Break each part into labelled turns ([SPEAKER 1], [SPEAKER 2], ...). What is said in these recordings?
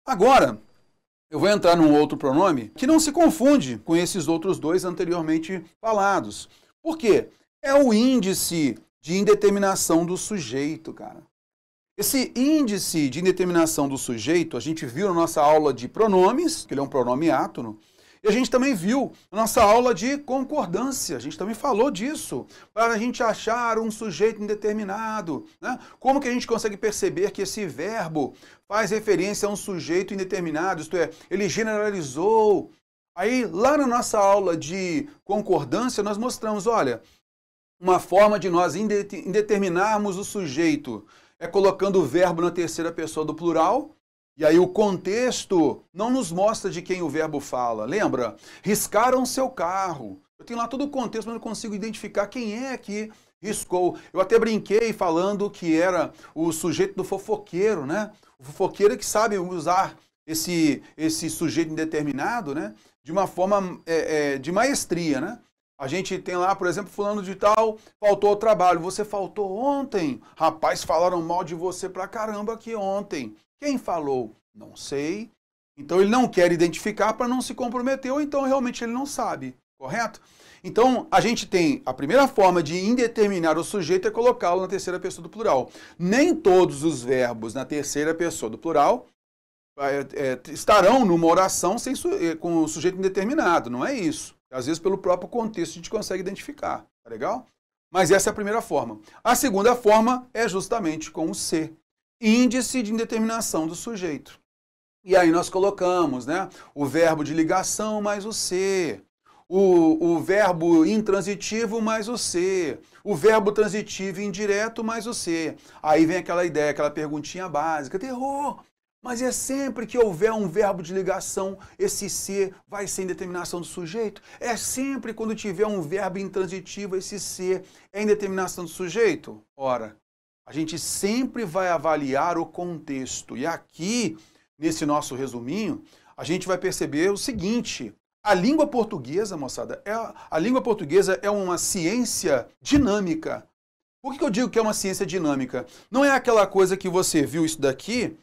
[SPEAKER 1] Agora, eu vou entrar num outro pronome que não se confunde com esses outros dois anteriormente falados. Por quê? É o índice de indeterminação do sujeito, cara. Esse índice de indeterminação do sujeito, a gente viu na nossa aula de pronomes, que ele é um pronome átono, e a gente também viu na nossa aula de concordância, a gente também falou disso, para a gente achar um sujeito indeterminado, né? Como que a gente consegue perceber que esse verbo faz referência a um sujeito indeterminado, isto é, ele generalizou. Aí, lá na nossa aula de concordância, nós mostramos, olha, uma forma de nós indeterminarmos o sujeito é colocando o verbo na terceira pessoa do plural, e aí o contexto não nos mostra de quem o verbo fala. Lembra? Riscaram seu carro. Eu tenho lá todo o contexto, mas não consigo identificar quem é que riscou. Eu até brinquei falando que era o sujeito do fofoqueiro, né? O fofoqueiro que sabe usar esse sujeito indeterminado, né? De uma forma de maestria, né? A gente tem lá, por exemplo, fulano de tal, faltou ao trabalho. Você faltou ontem. Rapaz, falaram mal de você pra caramba aqui ontem. Quem falou? Não sei. Então ele não quer identificar para não se comprometer, ou então realmente ele não sabe, correto? Então a gente tem a primeira forma de indeterminar o sujeito é colocá-lo na terceira pessoa do plural. Nem todos os verbos na terceira pessoa do plural estarão numa oração com o sujeito indeterminado, não é isso. Às vezes pelo próprio contexto a gente consegue identificar, tá legal? Mas essa é a primeira forma. A segunda forma é justamente com o ser. Índice de indeterminação do sujeito. E aí nós colocamos, né, o verbo de ligação mais o ser, o verbo intransitivo mais o ser, o verbo transitivo indireto mais o ser. Aí vem aquela ideia, aquela perguntinha básica, terror, mas é sempre que houver um verbo de ligação, esse ser vai ser indeterminação do sujeito? É sempre quando tiver um verbo intransitivo, esse ser é indeterminação do sujeito? Ora, a gente sempre vai avaliar o contexto. E aqui, nesse nosso resuminho, a gente vai perceber o seguinte. A língua portuguesa, moçada, a língua portuguesa é uma ciência dinâmica. Por que eu digo que é uma ciência dinâmica? Não é aquela coisa que você viu isso daqui,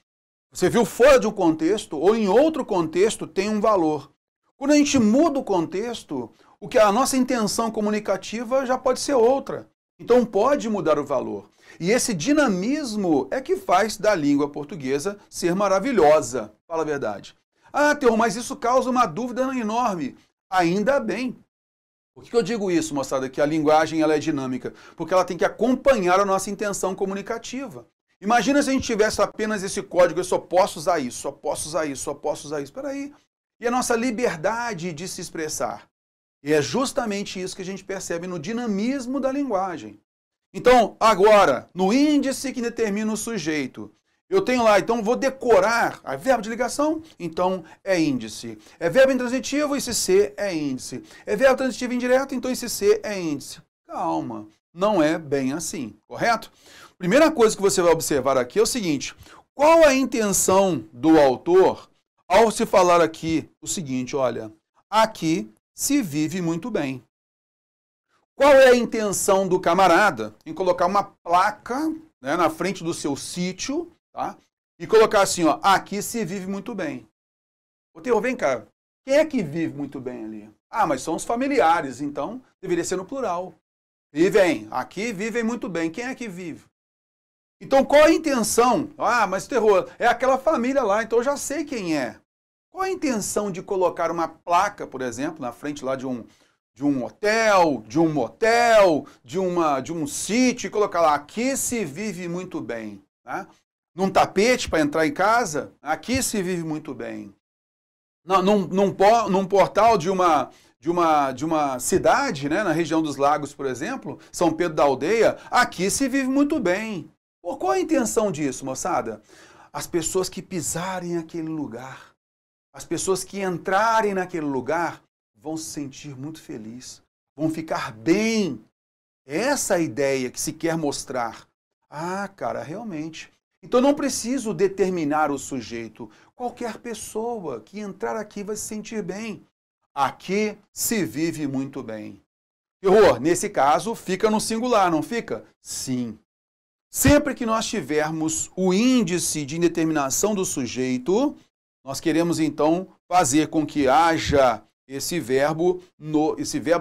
[SPEAKER 1] você viu fora de um contexto, ou em outro contexto tem um valor. Quando a gente muda o contexto, a nossa intenção comunicativa já pode ser outra. Então pode mudar o valor. E esse dinamismo é que faz da língua portuguesa ser maravilhosa, fala a verdade. Ah, Teor, mas isso causa uma dúvida enorme. Ainda bem. Por que eu digo isso, moçada, que a linguagem ela é dinâmica? Porque ela tem que acompanhar a nossa intenção comunicativa. Imagina se a gente tivesse apenas esse código, eu só posso usar isso, só posso usar isso, só posso usar isso. Espera aí. E a nossa liberdade de se expressar? E é justamente isso que a gente percebe no dinamismo da linguagem. Então, agora, no índice que determina o sujeito, eu tenho lá, então vou decorar a verbo de ligação, então é índice. É verbo intransitivo, esse ser é índice. É verbo transitivo indireto, então esse ser é índice. Calma, não é bem assim, correto? Primeira coisa que você vai observar aqui é o seguinte, qual a intenção do autor ao se falar aqui o seguinte, olha, aqui se vive muito bem. Qual é a intenção do camarada em colocar uma placa, né, na frente do seu sítio, tá? E colocar assim, ó, aqui se vive muito bem. Ô, Teor, vem cá, quem é que vive muito bem ali? Ah, mas são os familiares, então deveria ser no plural. Vivem, aqui vivem muito bem. Quem é que vive? Então qual a intenção? Ah, mas Teor, é aquela família lá, então eu já sei quem é. Qual a intenção de colocar uma placa, por exemplo, na frente lá de um hotel, de um motel, de um sítio, e colocar lá, aqui se vive muito bem. Né? Num tapete para entrar em casa, aqui se vive muito bem. Num portal de uma cidade, né, na região dos Lagos, por exemplo, São Pedro da Aldeia, aqui se vive muito bem. Por qual a intenção disso, moçada? As pessoas que pisarem naquele lugar, as pessoas que entrarem naquele lugar, vão se sentir muito felizes, vão ficar bem. Essa é a ideia que se quer mostrar. Ah, cara, realmente. Então não preciso determinar o sujeito. Qualquer pessoa que entrar aqui vai se sentir bem. Aqui se vive muito bem. Terror, nesse caso, fica no singular, não fica? Sim. Sempre que nós tivermos o índice de indeterminação do sujeito, nós queremos então fazer com que haja esse verbo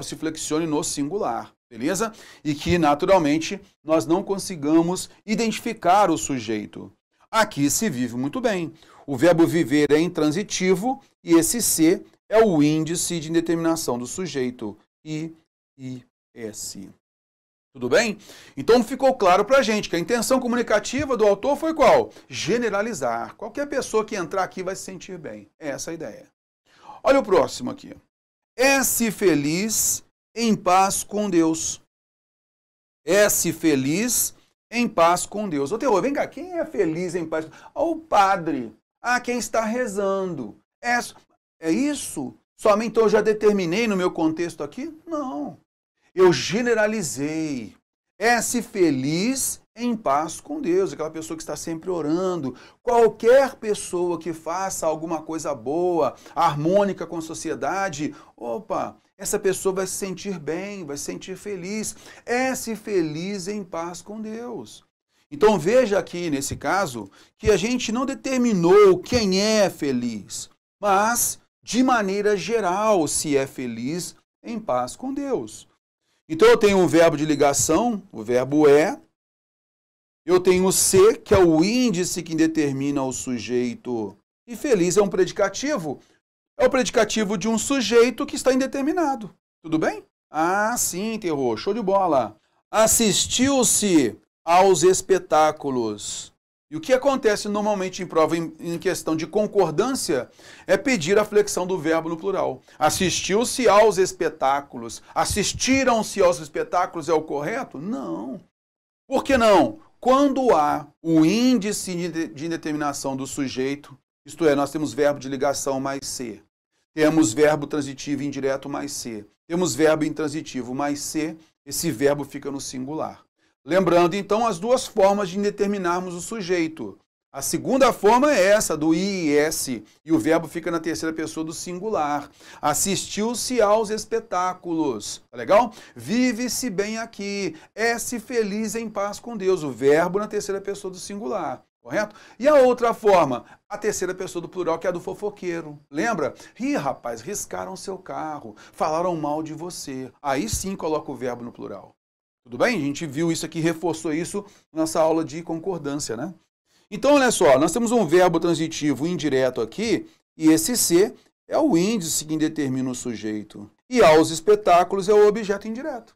[SPEAKER 1] se flexione no singular, beleza? E que, naturalmente, nós não consigamos identificar o sujeito. Aqui se vive muito bem. O verbo viver é intransitivo e esse se é o índice de indeterminação do sujeito. I-S. Tudo bem? Então ficou claro para a gente que a intenção comunicativa do autor foi qual? Generalizar. Qualquer pessoa que entrar aqui vai se sentir bem. Essa é a ideia. Olha o próximo aqui. É-se feliz em paz com Deus. É-se feliz em paz com Deus. Ô, Terror, vem cá, quem é feliz em paz? O padre. Quem está rezando. É isso? Somente então eu já determinei no meu contexto aqui? Não. Eu generalizei. É-se feliz em paz com Deus. Aquela pessoa que está sempre orando. Qualquer pessoa que faça alguma coisa boa, harmônica com a sociedade, essa pessoa vai se sentir bem, vai se sentir feliz. É-se feliz em paz com Deus. Então veja aqui, nesse caso, que a gente não determinou quem é feliz, mas, de maneira geral, se é feliz em paz com Deus. Então eu tenho um verbo de ligação, o verbo é. Eu tenho o se, que é o índice que determina o sujeito. E feliz é um predicativo. É o predicativo de um sujeito que está indeterminado. Tudo bem? Sim, Terror. Show de bola. Assistiu-se aos espetáculos. E o que acontece normalmente em prova em questão de concordância é pedir a flexão do verbo no plural. Assistiu-se aos espetáculos. Assistiram-se aos espetáculos é o correto? Não. Por que não? Quando há o índice de indeterminação do sujeito, isto é, nós temos verbo de ligação mais se, temos verbo transitivo indireto mais se, temos verbo intransitivo mais se, esse verbo fica no singular. Lembrando, então, as duas formas de determinarmos o sujeito. A segunda forma é essa, do I e S, e o verbo fica na terceira pessoa do singular. Assistiu-se aos espetáculos. Tá legal? Vive-se bem aqui. É-se feliz em paz com Deus. O verbo na terceira pessoa do singular. Correto? E a outra forma, a terceira pessoa do plural, que é a do fofoqueiro. Lembra? Rapaz, riscaram seu carro, falaram mal de você. Aí sim coloca o verbo no plural. Tudo bem? A gente viu isso aqui, reforçou isso na nossa aula de concordância, né? Então, olha só, nós temos um verbo transitivo indireto aqui, e esse se é o índice que determina o sujeito. E aos espetáculos é o objeto indireto.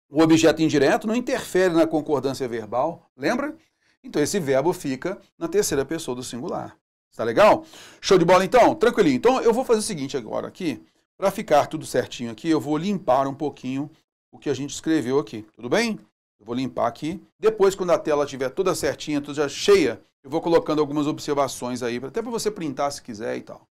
[SPEAKER 1] O objeto indireto não interfere na concordância verbal, lembra? Então, esse verbo fica na terceira pessoa do singular. Tá legal? Show de bola, então? Tranquilinho. Então, eu vou fazer o seguinte agora aqui, para ficar tudo certinho aqui, eu vou limpar um pouquinho o que a gente escreveu aqui, tudo bem? Eu vou limpar aqui. Depois, quando a tela estiver toda certinha, toda já cheia, eu vou colocando algumas observações aí, até para você printar se quiser e tal.